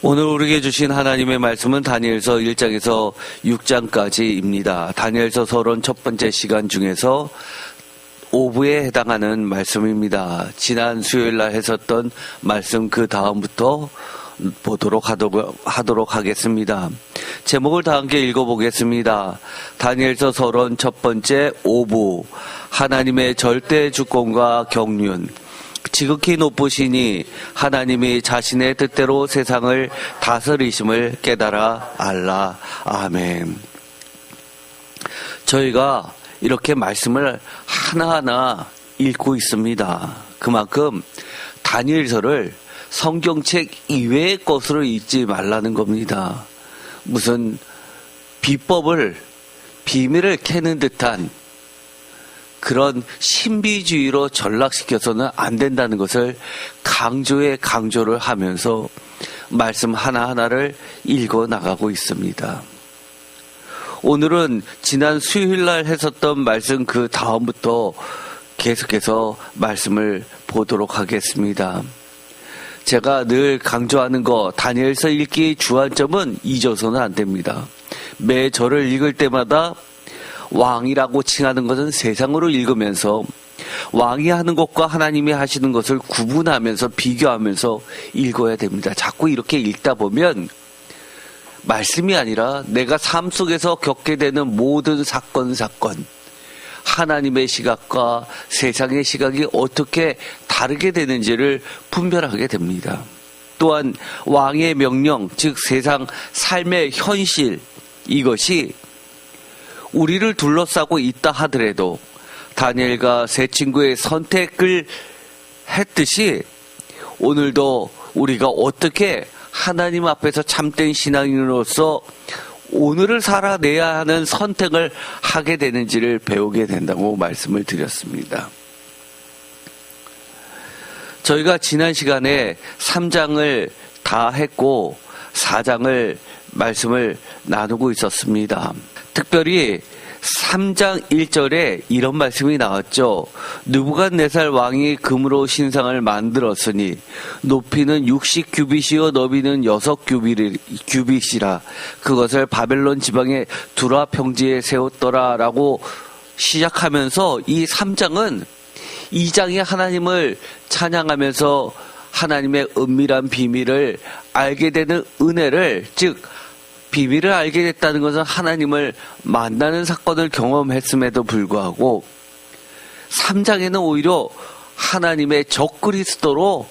오늘 우리에게 주신 하나님의 말씀은 다니엘서 1장에서 6장까지입니다. 다니엘서 서론 첫 번째 시간 중에서 오부에 해당하는 말씀입니다. 지난 수요일날 했었던 말씀 그 다음부터 보도록 하도록 하겠습니다. 제목을 다 함께 읽어보겠습니다. 다니엘서 서론 첫 번째 오부, 하나님의 절대 주권과 경륜. 지극히 높으시니 하나님이 자신의 뜻대로 세상을 다스리심을 깨달아 알라. 아멘. 저희가 이렇게 말씀을 하나하나 읽고 있습니다. 그만큼 다니엘서를 성경책 이외의 것으로 읽지 말라는 겁니다. 무슨 비밀을 캐는 듯한 그런 신비주의로 전락시켜서는 안 된다는 것을 강조를 하면서 말씀 하나하나를 읽어 나가고 있습니다. 오늘은 지난 수요일날 했었던 말씀 그 다음부터 계속해서 말씀을 보도록 하겠습니다. 제가 늘 강조하는 거, 다니엘서 읽기의 주안점은 잊어서는 안 됩니다. 매 절을 읽을 때마다 왕이라고 칭하는 것은 세상으로 읽으면서 왕이 하는 것과 하나님이 하시는 것을 구분하면서 비교하면서 읽어야 됩니다. 자꾸 이렇게 읽다 보면 말씀이 아니라 내가 삶 속에서 겪게 되는 모든 사건 하나님의 시각과 세상의 시각이 어떻게 다르게 되는지를 분별하게 됩니다. 또한 왕의 명령, 즉 세상 삶의 현실, 이것이 우리를 둘러싸고 있다 하더라도 다니엘과 세 친구의 선택을 했듯이 오늘도 우리가 어떻게 하나님 앞에서 참된 신앙인으로서 오늘을 살아내야 하는 선택을 하게 되는지를 배우게 된다고 말씀을 드렸습니다. 저희가 지난 시간에 3장을 다 했고 4장을 말씀을 나누고 있었습니다. 특별히 3장 1절에 이런 말씀이 나왔죠. 느부갓네살 왕이 금으로 신상을 만들었으니 높이는 60규빗이요 너비는 6규빗이라 그것을 바벨론 지방의 두라 평지에 세웠더라 라고 시작하면서 이 3장은 2장이 하나님을 찬양하면서 하나님의 은밀한 비밀을 알게 되는 은혜를, 즉 비밀을 알게 됐다는 것은 하나님을 만나는 사건을 경험했음에도 불구하고 3장에는 오히려 하나님의 적그리스도로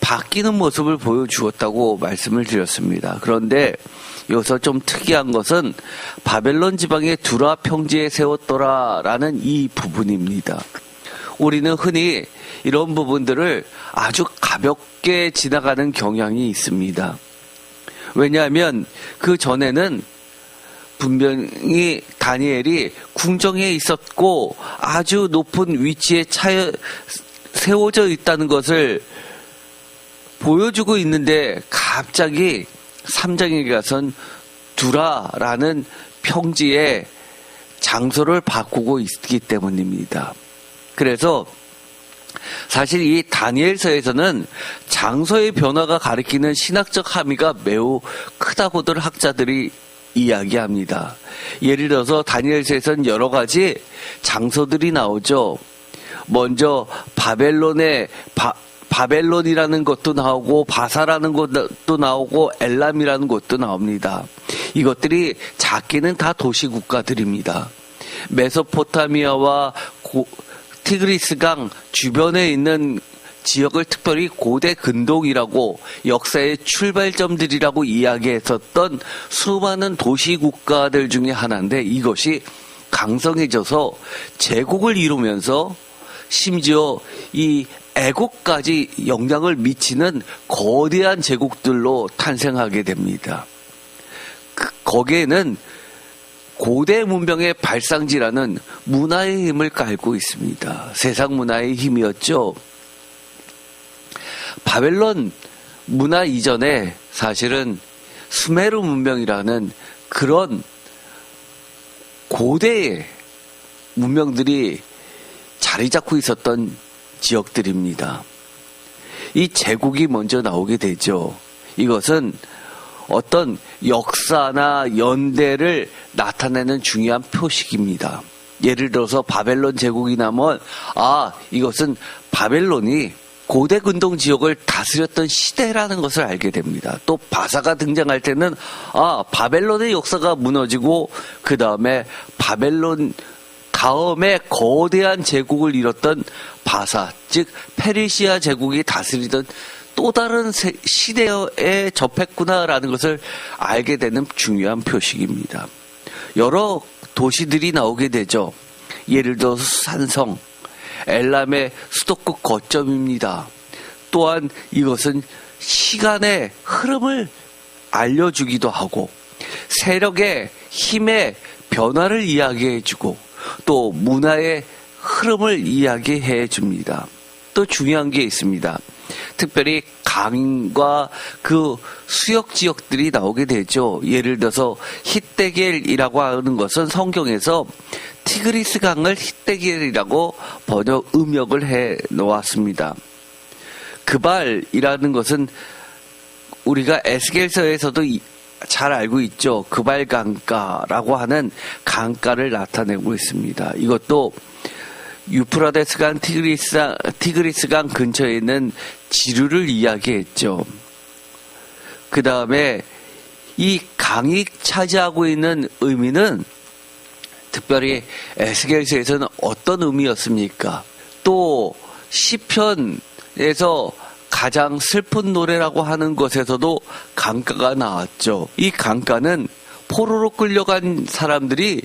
바뀌는 모습을 보여주었다고 말씀을 드렸습니다. 그런데 여기서 좀 특이한 것은 바벨론 지방의 두라 평지에 세웠더라라는 이 부분입니다. 우리는 흔히 이런 부분들을 아주 가볍게 지나가는 경향이 있습니다. 왜냐하면 그 전에는 분명히 다니엘이 궁정에 있었고 아주 높은 위치에 세워져 있다는 것을 보여주고 있는데 갑자기 3장에 가선 두라라는 평지의 장소를 바꾸고 있기 때문입니다. 그래서 사실 이 다니엘서에서는 장소의 변화가 가리키는 신학적 함의가 매우 크다고들 학자들이 이야기합니다. 예를 들어서 다니엘서에서는 여러 가지 장소들이 나오죠. 먼저 바벨론이라는 것도 나오고 바사라는 것도 나오고 엘람이라는 것도 나옵니다. 이것들이 작게는 다 도시 국가들입니다. 메소포타미아와 티그리스강 주변에 있는 지역을 특별히 고대 근동이라고 역사의 출발점들이라고 이야기했었던 수많은 도시 국가들 중에 하나인데 이것이 강성해져서 제국을 이루면서 심지어 이 애국까지 영향을 미치는 거대한 제국들로 탄생하게 됩니다. 거기에는 고대 문명의 발상지라는 문화의 힘을 깔고 있습니다. 세상 문화의 힘이었죠. 바벨론 문화 이전에 사실은 수메르 문명이라는 그런 고대의 문명들이 자리 잡고 있었던 지역들입니다. 이 제국이 먼저 나오게 되죠. 이것은 어떤 역사나 연대를 나타내는 중요한 표식입니다. 예를 들어서 바벨론 제국이 나면 이것은 바벨론이 고대 근동 지역을 다스렸던 시대라는 것을 알게 됩니다. 또 바사가 등장할 때는 바벨론의 역사가 무너지고 그 다음에 바벨론 다음에 거대한 제국을 이뤘던 바사, 즉 페르시아 제국이 다스리던 또 다른 시대에 접했구나라는 것을 알게 되는 중요한 표식입니다. 여러 도시들이 나오게 되죠. 예를 들어서 산성, 엘람의 수도급 거점입니다. 또한 이것은 시간의 흐름을 알려주기도 하고 세력의 힘의 변화를 이야기해주고 또 문화의 흐름을 이야기해 줍니다. 또 중요한 게 있습니다. 특별히 강과 그 수역 지역들이 나오게 되죠. 예를 들어서 히데겔이라고 하는 것은 성경에서 티그리스 강을 히데겔이라고 음역을 해 놓았습니다. 그발이라는 것은 우리가 에스겔서에서도 잘 알고 있죠. 그발 강가라고 하는 강가를 나타내고 있습니다. 이것도 유프라데스강, 티그리스강 근처에 있는 지류를 이야기했죠. 그 다음에 이 강이 차지하고 있는 의미는 특별히 에스겔서에서는 어떤 의미였습니까? 또 시편에서 가장 슬픈 노래라고 하는 것에서도 강가가 나왔죠. 이 강가는 포로로 끌려간 사람들이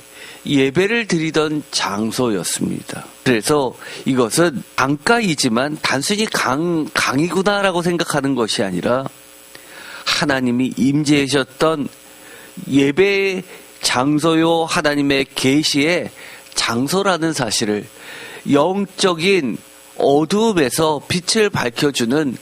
예배를 드리던 장소였습니다. 그래서 이것은 강가이지만 단순히 강이구나라고 생각하는 것이 아니라 하나님이 임재하셨던 예배의 장소요 하나님의 계시의 장소라는 사실을 영적인 어두움에서 빛을 밝혀주는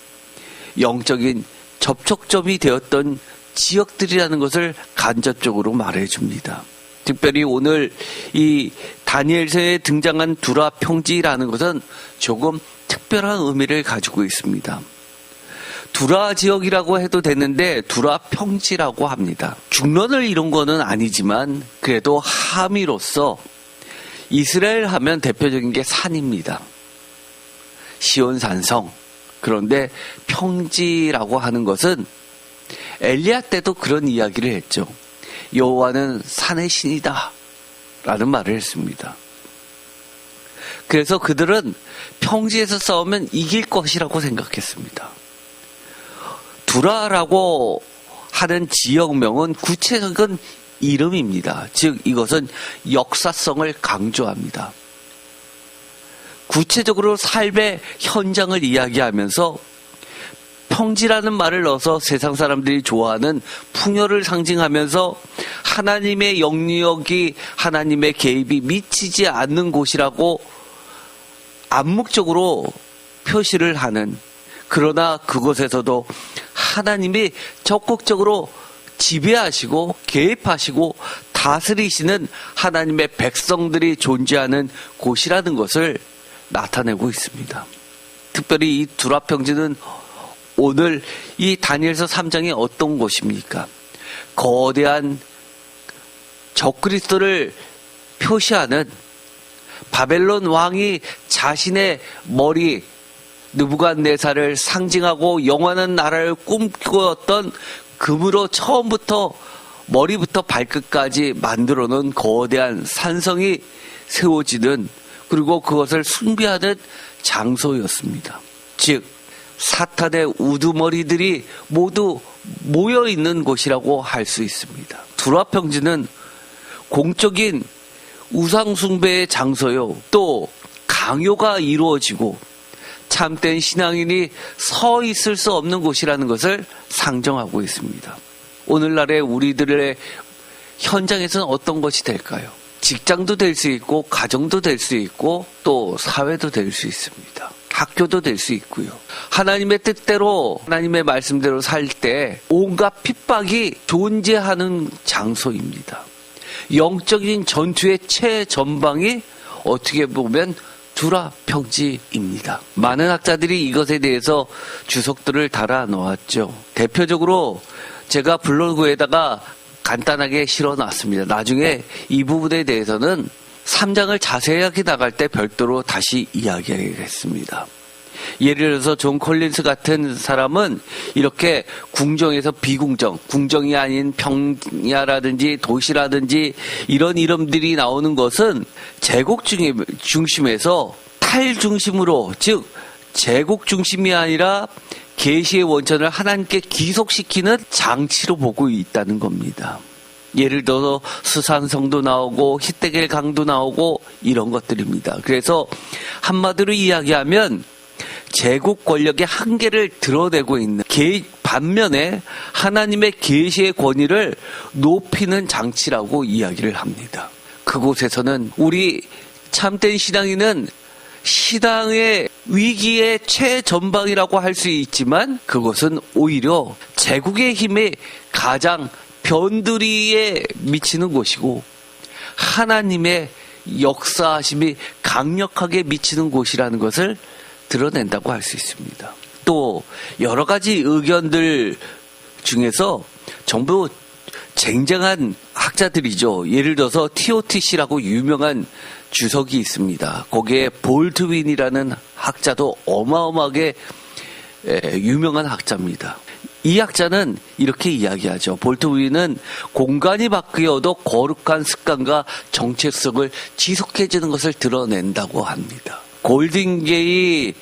영적인 접촉점이 되었던 지역들이라는 것을 간접적으로 말해줍니다. 특별히 오늘 이 다니엘서에 등장한 두라 평지라는 것은 조금 특별한 의미를 가지고 있습니다. 두라 지역이라고 해도 되는데 두라 평지라고 합니다. 중론을 이룬 거는 아니지만 그래도 함의로서 이스라엘 하면 대표적인 게 산입니다. 시온산성. 그런데 평지라고 하는 것은 엘리야 때도 그런 이야기를 했죠. 여호와는 산의 신이다 라는 말을 했습니다. 그래서 그들은 평지에서 싸우면 이길 것이라고 생각했습니다. 두라라고 하는 지역명은 구체적인 이름입니다. 즉 이것은 역사성을 강조합니다. 구체적으로 삶의 현장을 이야기하면서 평지라는 말을 넣어서 세상 사람들이 좋아하는 풍요를 상징하면서 하나님의 영역이 하나님의 개입이 미치지 않는 곳이라고 암묵적으로 표시를 하는, 그러나 그곳에서도 하나님이 적극적으로 지배하시고 개입하시고 다스리시는 하나님의 백성들이 존재하는 곳이라는 것을 나타내고 있습니다. 특별히 이 두라 평지는 오늘 이 다니엘서 3장이 어떤 곳입니까? 거대한 적그리스도를 표시하는 바벨론 왕이 자신의 머리 느부갓네살을 상징하고 영원한 나라를 꿈꾸었던 금으로 처음부터 머리부터 발끝까지 만들어 놓은 거대한 산성이 세워지는, 그리고 그것을 숭배하는 장소였습니다. 즉 사탄의 우두머리들이 모두 모여있는 곳이라고 할 수 있습니다. 두라 평지는 공적인 우상숭배의 장소요, 또 강요가 이루어지고 참된 신앙인이 서 있을 수 없는 곳이라는 것을 상정하고 있습니다. 오늘날의 우리들의 현장에서는 어떤 것이 될까요? 직장도 될 수 있고 가정도 될 수 있고 또 사회도 될 수 있습니다. 학교도 될 수 있고요. 하나님의 뜻대로 하나님의 말씀대로 살 때 온갖 핍박이 존재하는 장소입니다. 영적인 전투의 최전방이 어떻게 보면 두라 평지입니다. 많은 학자들이 이것에 대해서 주석들을 달아 놓았죠. 대표적으로 제가 블로그에다가 간단하게 실어놨습니다. 나중에 이 부분에 대해서는 3장을 자세하게 나갈 때 별도로 다시 이야기하겠습니다. 예를 들어서 존 콜린스 같은 사람은 이렇게 궁정에서 비궁정, 궁정이 아닌 평야라든지 도시라든지 이런 이름들이 나오는 것은 제국 중심에서 탈중심으로, 즉 제국 중심이 아니라 계시의 원천을 하나님께 기속시키는 장치로 보고 있다는 겁니다. 예를 들어서 수산성도 나오고 히데겔 강도 나오고 이런 것들입니다. 그래서 한마디로 이야기하면 제국 권력의 한계를 드러내고 있는 반면에 하나님의 계시의 권위를 높이는 장치라고 이야기를 합니다. 그곳에서는 우리 참된 신앙인은 신앙의 위기의 최전방이라고 할 수 있지만 그것은 오히려 제국의 힘에 가장 변두리에 미치는 곳이고 하나님의 역사하심이 강력하게 미치는 곳이라는 것을 드러낸다고 할 수 있습니다. 또 여러 가지 의견들 중에서 전부 쟁쟁한 학자들이죠. 예를 들어서 TOTC라고 유명한 주석이 있습니다. 거기에 볼트윈이라는 학자도 어마어마하게 유명한 학자입니다. 이 학자는 이렇게 이야기하죠. 볼트윈은 공간이 바뀌어도 거룩한 습관과 정체성을 지속해주는 것을 드러낸다고 합니다. 골딩게이,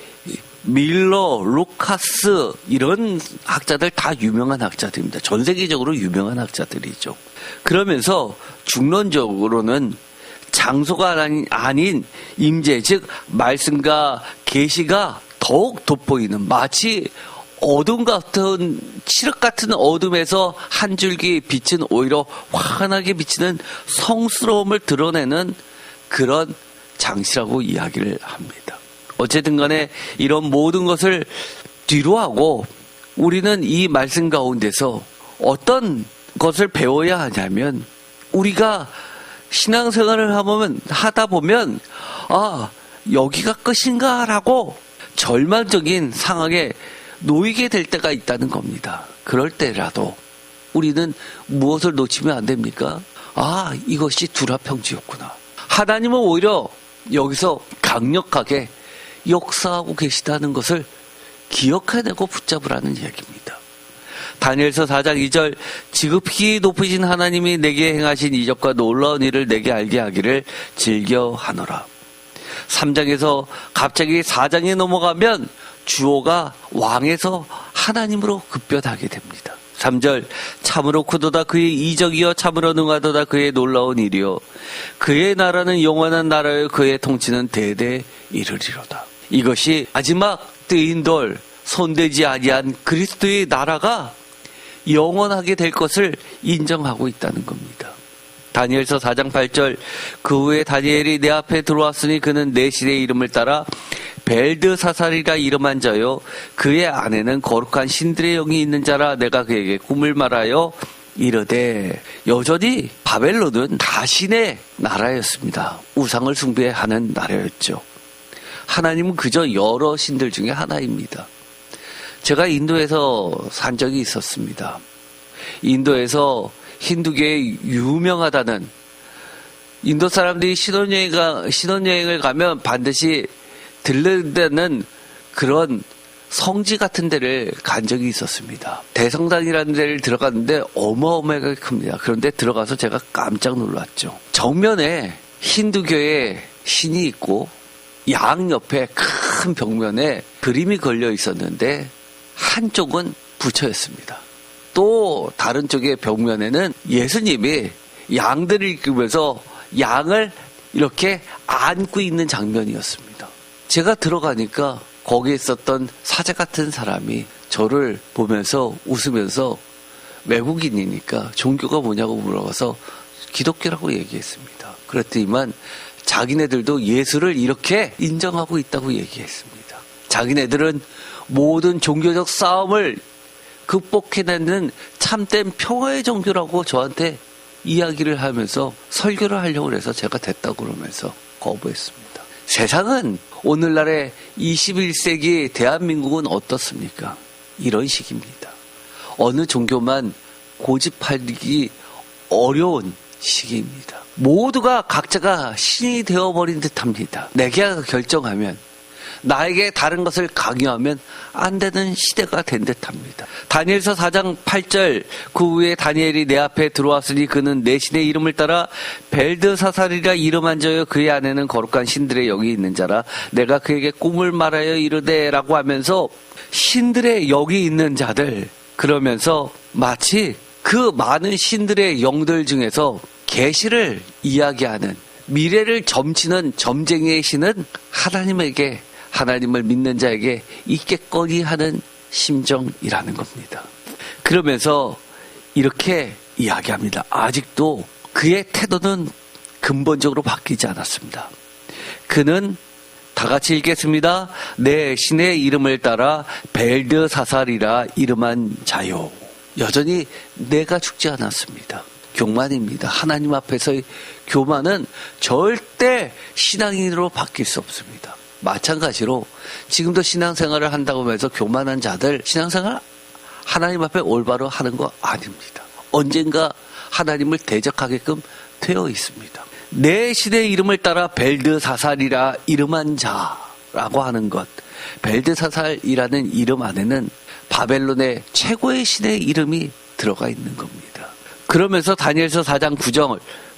밀러, 루카스 이런 학자들 다 유명한 학자들입니다. 전 세계적으로 유명한 학자들이죠. 그러면서 중론적으로는 장소가 아닌 임재, 즉 말씀과 계시가 더욱 돋보이는, 마치 어둠 같은, 칠흑 같은 어둠에서 한 줄기 빛은 오히려 환하게 비치는 성스러움을 드러내는 그런 장치라고 이야기를 합니다. 어쨌든 간에 이런 모든 것을 뒤로하고 우리는 이 말씀 가운데서 어떤 것을 배워야 하냐면, 우리가 신앙생활을 하다 보면 여기가 끝인가라고 절망적인 상황에 놓이게 될 때가 있다는 겁니다. 그럴 때라도 우리는 무엇을 놓치면 안 됩니까? 이것이 두라 평지였구나. 하나님은 오히려 여기서 강력하게 역사하고 계시다는 것을 기억해내고 붙잡으라는 이야기입니다. 다니엘서 4장 2절, 지극히 높으신 하나님이 내게 행하신 이적과 놀라운 일을 내게 알게 하기를 즐겨하노라. 3장에서 갑자기 4장에 넘어가면 주어가 왕에서 하나님으로 급변하게 됩니다. 3절, 참으로 크도다 그의 이적이여, 참으로 능하도다 그의 놀라운 일이여, 그의 나라는 영원한 나라여, 그의 통치는 대대 이르리로다. 이것이 마지막 뜨인 돌, 손대지 아니한 그리스도의 나라가 영원하게 될 것을 인정하고 있다는 겁니다. 다니엘서 4장 8절, 그 후에 다니엘이 내 앞에 들어왔으니 그는 내 신의 이름을 따라 벨드사살이라 이름한 자요, 그의 안에는 거룩한 신들의 영이 있는 자라. 내가 그에게 꿈을 말하여 이르되, 여전히 바벨론은 가신의 나라였습니다. 우상을 숭배하는 나라였죠. 하나님은 그저 여러 신들 중에 하나입니다. 제가 인도에서 산 적이 있었습니다. 인도에서 힌두교에 유명하다는, 인도 사람들이 신혼여행을 가면 반드시 들른다는 그런 성지 같은 데를 간 적이 있었습니다. 대성당이라는 데를 들어갔는데 어마어마하게 큽니다. 그런데 들어가서 제가 깜짝 놀랐죠. 정면에 힌두교의 신이 있고 양옆에 큰 벽면에 그림이 걸려 있었는데 한쪽은 부처였습니다. 또 다른 쪽의 벽면에는 예수님이 양들을 이끌면서 양을 이렇게 안고 있는 장면이었습니다. 제가 들어가니까 거기에 있었던 사제 같은 사람이 저를 보면서 웃으면서, 외국인이니까 종교가 뭐냐고 물어봐서 기독교라고 얘기했습니다. 그랬더니만 자기네들도 예수를 이렇게 인정하고 있다고 얘기했습니다. 자기네들은 모든 종교적 싸움을 극복해내는 참된 평화의 종교라고 저한테 이야기를 하면서 설교를 하려고 해서 제가 됐다고 그러면서 거부했습니다. 세상은 오늘날의 21세기 대한민국은 어떻습니까? 이런 식입니다. 어느 종교만 고집하기 어려운 시기입니다. 모두가 각자가 신이 되어버린 듯합니다. 내가 결정하면, 나에게 다른 것을 강요하면 안 되는 시대가 된 듯합니다. 다니엘서 4장 8절, 그 후에 다니엘이 내 앞에 들어왔으니 그는 내 신의 이름을 따라 벨드사살이라 이름한 자여 그의 안에는 거룩한 신들의 영이 있는 자라 내가 그에게 꿈을 말하여 이르되 라고 하면서 신들의 영이 있는 자들, 그러면서 마치 그 많은 신들의 영들 중에서 계시를 이야기하는, 미래를 점치는 점쟁이의 신은 하나님에게, 하나님을 믿는 자에게 있겠거니 하는 심정이라는 겁니다. 그러면서 이렇게 이야기합니다. 아직도 그의 태도는 근본적으로 바뀌지 않았습니다. 그는 다 같이 읽겠습니다. 내 신의 이름을 따라 벨드사살이라 이름한 자요. 여전히 내가 죽지 않았습니다. 교만입니다. 하나님 앞에서의 교만은 절대 신앙인으로 바뀔 수 없습니다. 마찬가지로 지금도 신앙생활을 한다고 해서 교만한 자들, 신앙생활 하나님 앞에 올바로 하는 거 아닙니다. 언젠가 하나님을 대적하게끔 되어 있습니다. 내 신의 이름을 따라 벨드사살이라 이름한 자라고 하는 것, 벨드사살이라는 이름 안에는 바벨론의 최고의 신의 이름이 들어가 있는 겁니다. 그러면서 다니엘서 4장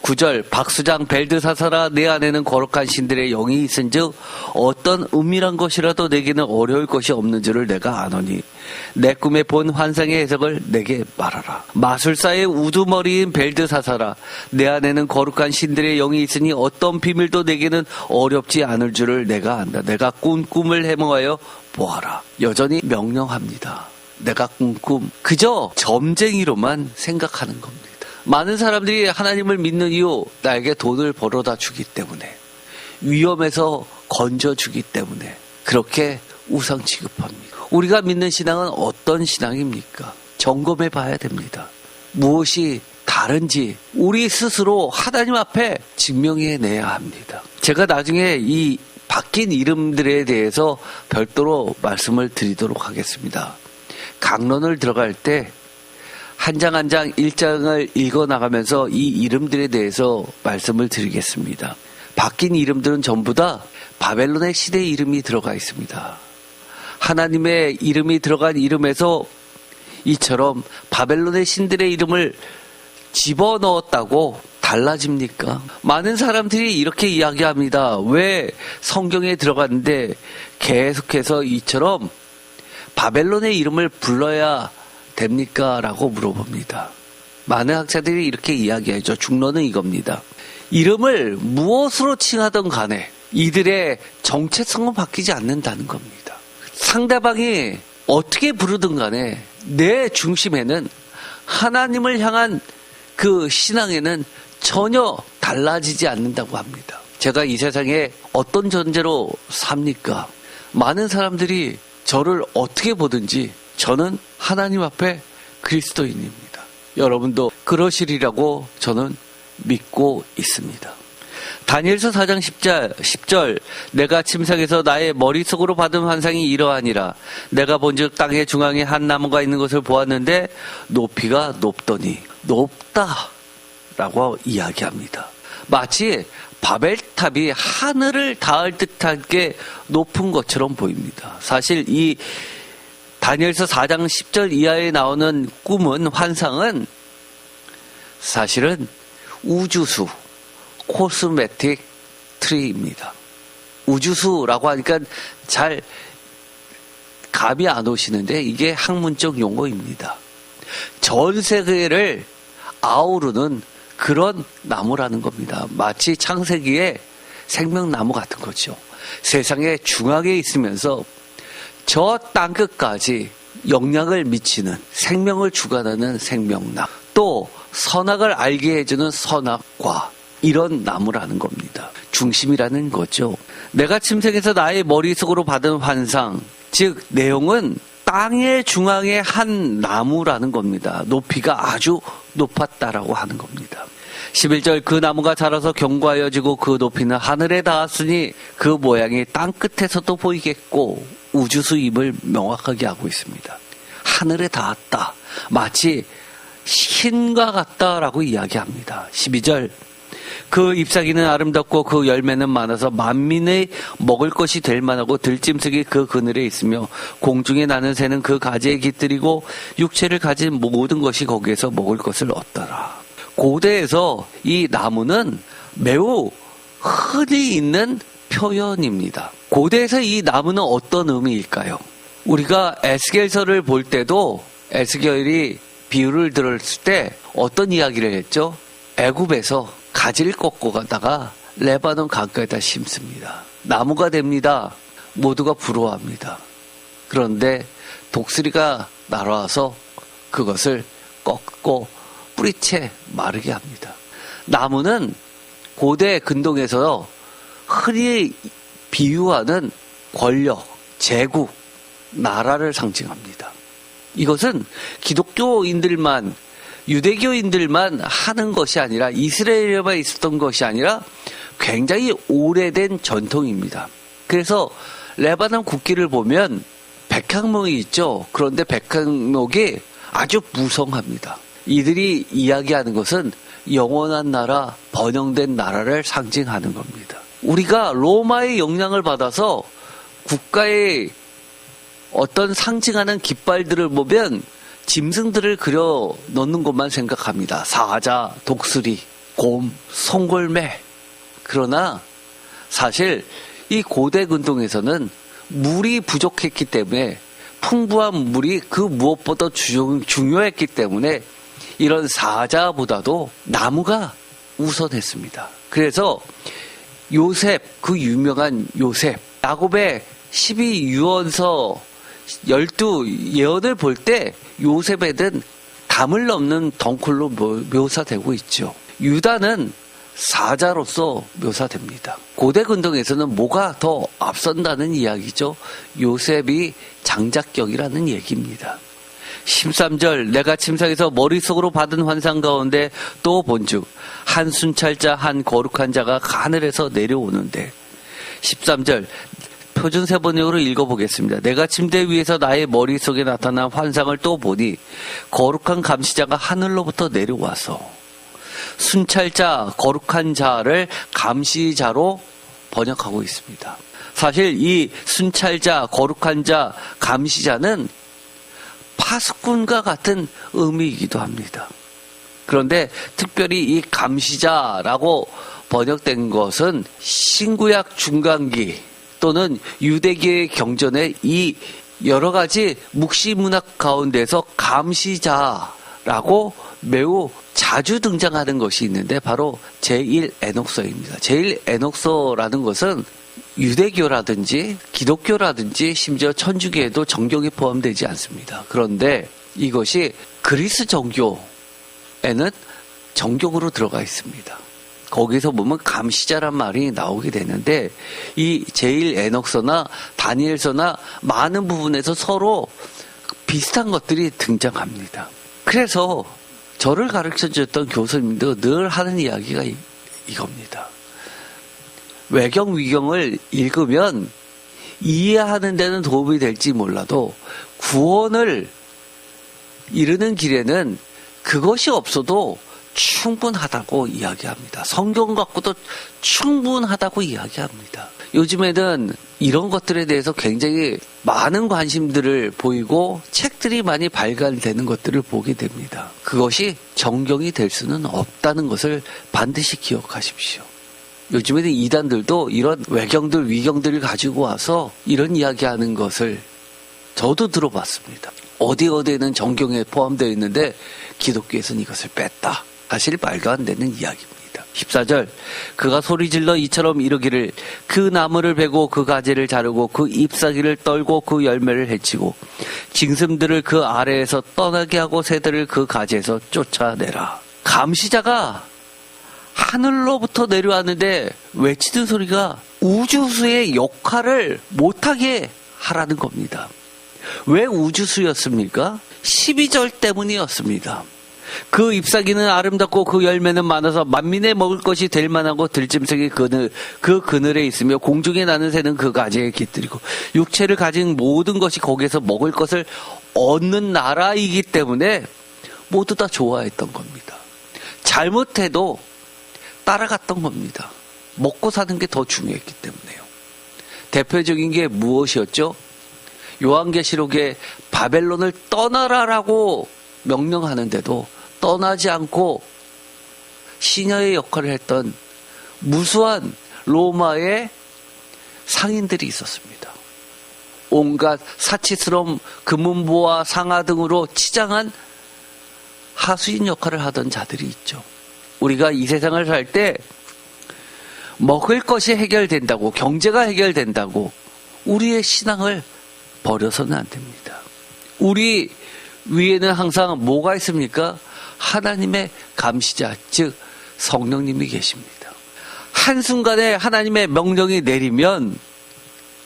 9절 박수장 벨드사살아 내 안에는 거룩한 신들의 영이 있은즉 어떤 은밀한 것이라도 내게는 어려울 것이 없는 줄을 내가 아노니 내 꿈에 본 환상의 해석을 내게 말하라. 마술사의 우두머리인 벨드사살아 내 안에는 거룩한 신들의 영이 있으니 어떤 비밀도 내게는 어렵지 않을 줄을 내가 안다. 내가 꾼 꿈을 해몽하여 보아라. 여전히 명령합니다. 내가 꾼 꿈, 그저 점쟁이로만 생각하는 겁니다. 많은 사람들이 하나님을 믿는 이유, 나에게 돈을 벌어다 주기 때문에, 위험에서 건져주기 때문에 그렇게 우상 취급합니다. 우리가 믿는 신앙은 어떤 신앙입니까? 점검해 봐야 됩니다. 무엇이 다른지 우리 스스로 하나님 앞에 증명해내야 합니다. 제가 나중에 이 바뀐 이름들에 대해서 별도로 말씀을 드리도록 하겠습니다. 강론을 들어갈 때 한 장 한 장 1장을 읽어나가면서 이 이름들에 대해서 말씀을 드리겠습니다. 바뀐 이름들은 전부 다 바벨론의 시대의 이름이 들어가 있습니다. 하나님의 이름이 들어간 이름에서 이처럼 바벨론의 신들의 이름을 집어넣었다고 달라집니까? 많은 사람들이 이렇게 이야기합니다. 왜 성경에 들어갔는데 계속해서 이처럼 바벨론의 이름을 불러야 됩니까? 라고 물어봅니다. 많은 학자들이 이렇게 이야기하죠. 중론은 이겁니다. 이름을 무엇으로 칭하던 간에 이들의 정체성은 바뀌지 않는다는 겁니다. 상대방이 어떻게 부르든 간에 내 중심에는 하나님을 향한 그 신앙에는 전혀 달라지지 않는다고 합니다. 제가 이 세상에 어떤 존재로 삽니까? 많은 사람들이 저를 어떻게 보든지 저는 하나님 앞에 그리스도인입니다. 여러분도 그러시리라고 저는 믿고 있습니다. 다니엘서 4장 10절 내가 침상에서 나의 머릿속으로 받은 환상이 이러하니라. 내가 본즉 땅의 중앙에 한 나무가 있는 것을 보았는데 높이가 높더니 높다라고 이야기합니다. 마치 바벨탑이 하늘을 닿을 듯하게 높은 것처럼 보입니다. 사실 이 다니엘서 4장 10절 이하에 나오는 꿈은, 환상은 사실은 우주수, 코스메틱 트리입니다. 우주수라고 하니까 잘 감이 안 오시는데 이게 학문적 용어입니다. 전 세계를 아우르는 그런 나무라는 겁니다. 마치 창세기의 생명나무 같은 거죠. 세상의 중앙에 있으면서 저 땅끝까지 영향을 미치는, 생명을 주관하는 생명나무, 또 선악을 알게 해주는 선악과, 이런 나무라는 겁니다. 중심이라는 거죠. 내가 침생에서 나의 머릿속으로 받은 환상, 즉 내용은 땅의 중앙에 한 나무라는 겁니다. 높이가 아주 높았다라고 하는 겁니다. 11절 그 나무가 자라서 견고하여지고 그 높이는 하늘에 닿았으니 그 모양이 땅 끝에서도 보이겠고 우주수임을 명확하게 하고 있습니다. 하늘에 닿았다. 마치 신과 같다라고 이야기합니다. 12절 그 잎사귀는 아름답고 그 열매는 많아서 만민의 먹을 것이 될 만하고 들짐승이 그 그늘에 있으며 공중에 나는 새는 그 가지에 깃들이고 육체를 가진 모든 것이 거기에서 먹을 것을 얻더라. 고대에서 이 나무는 매우 흔히 있는 표현입니다. 고대에서 이 나무는 어떤 의미일까요? 우리가 에스겔서를 볼 때도 에스겔이 비유를 들었을 때 어떤 이야기를 했죠? 애굽에서 가지를 꺾고 가다가 레바논 강가에다 심습니다. 나무가 됩니다. 모두가 부러워합니다. 그런데 독수리가 날아와서 그것을 꺾고 뿌리채 마르게 합니다. 나무는 고대 근동에서 흔히 비유하는 권력, 제국, 나라를 상징합니다. 이것은 기독교인들만, 유대교인들만 하는 것이 아니라 이스라엘에만 있었던 것이 아니라 굉장히 오래된 전통입니다. 그래서 레바논 국기를 보면 백향목이 있죠. 그런데 백향목이 아주 무성합니다. 이들이 이야기하는 것은 영원한 나라, 번영된 나라를 상징하는 겁니다. 우리가 로마의 영향을 받아서 국가의 어떤 상징하는 깃발들을 보면 짐승들을 그려 넣는 것만 생각합니다. 사자, 독수리, 곰, 송골매. 그러나 사실 이 고대 근동에서는 물이 부족했기 때문에 풍부한 물이 그 무엇보다 중요했기 때문에 이런 사자보다도 나무가 우선했습니다. 그래서 요셉, 그 유명한 요셉, 야곱의 12유언서 12예언을 볼 때 요셉에는 담을 넘는 덩굴로 묘사되고 있죠. 유다는 사자로서 묘사됩니다. 고대 근동에서는 뭐가 더 앞선다는 이야기죠. 요셉이 장작경이라는 얘기입니다. 13절 내가 침상에서 머릿속으로 받은 환상 가운데 또 본즉 한 순찰자 한 거룩한 자가 하늘에서 내려오는데 13절 표준 세번역으로 읽어보겠습니다. 내가 침대 위에서 나의 머릿속에 나타난 환상을 또 보니 거룩한 감시자가 하늘로부터 내려와서 순찰자, 거룩한 자를 감시자로 번역하고 있습니다. 사실 이 순찰자, 거룩한 자, 감시자는 파수꾼과 같은 의미이기도 합니다. 그런데 특별히 이 감시자라고 번역된 것은 신구약 중간기 또는 유대계의 경전에 이 여러 가지 묵시 문학 가운데서 감시자라고 매우 자주 등장하는 것이 있는데 바로 제1에녹서입니다. 제1에녹서라는 것은 유대교라든지 기독교라든지 심지어 천주교에도 정경이 포함되지 않습니다. 그런데 이것이 그리스 정교에는 정경으로 들어가 있습니다. 거기서 보면 감시자란 말이 나오게 되는데 이 제1에녹서나 다니엘서나 많은 부분에서 서로 비슷한 것들이 등장합니다. 그래서 저를 가르쳐줬던 교수님도 늘 하는 이야기가 이겁니다. 외경 위경을 읽으면 이해하는 데는 도움이 될지 몰라도 구원을 이루는 길에는 그것이 없어도 충분하다고 이야기합니다. 성경 갖고도 충분하다고 이야기합니다. 요즘에는 이런 것들에 대해서 굉장히 많은 관심들을 보이고 책들이 많이 발간되는 것들을 보게 됩니다. 그것이 정경이 될 수는 없다는 것을 반드시 기억하십시오. 요즘에는 이단들도 이런 외경들, 위경들을 가지고 와서 이런 이야기하는 것을 저도 들어봤습니다. 어디에는 정경에 포함되어 있는데 기독교에서는 이것을 뺐다. 사실 말도 안 되는 이야기입니다. 14절 그가 소리질러 이처럼 이르기를 그 나무를 베고 그 가지를 자르고 그 잎사귀를 떨고 그 열매를 해치고 짐승들을 그 아래에서 떠나게 하고 새들을 그 가지에서 쫓아내라. 감시자가 하늘로부터 내려왔는데 외치는 소리가 우주수의 역할을 못하게 하라는 겁니다. 왜 우주수였습니까? 12절 때문이었습니다. 그 잎사귀는 아름답고 그 열매는 많아서 만민의 먹을 것이 될 만하고 들짐승이 그 그늘에 있으며 공중에 나는 새는 그 가지에 깃들이고 육체를 가진 모든 것이 거기에서 먹을 것을 얻는 나라이기 때문에 모두 다 좋아했던 겁니다. 잘못해도 따라갔던 겁니다. 먹고 사는 게 더 중요했기 때문에요. 대표적인 게 무엇이었죠? 요한계시록에 바벨론을 떠나라라고 명령하는데도 떠나지 않고 시녀의 역할을 했던 무수한 로마의 상인들이 있었습니다. 온갖 사치스러운 금은보와 상아 등으로 치장한 하수인 역할을 하던 자들이 있죠. 우리가 이 세상을 살 때 먹을 것이 해결된다고, 경제가 해결된다고 우리의 신앙을 버려서는 안 됩니다. 우리 위에는 항상 뭐가 있습니까? 하나님의 감시자, 즉 성령님이 계십니다. 한순간에 하나님의 명령이 내리면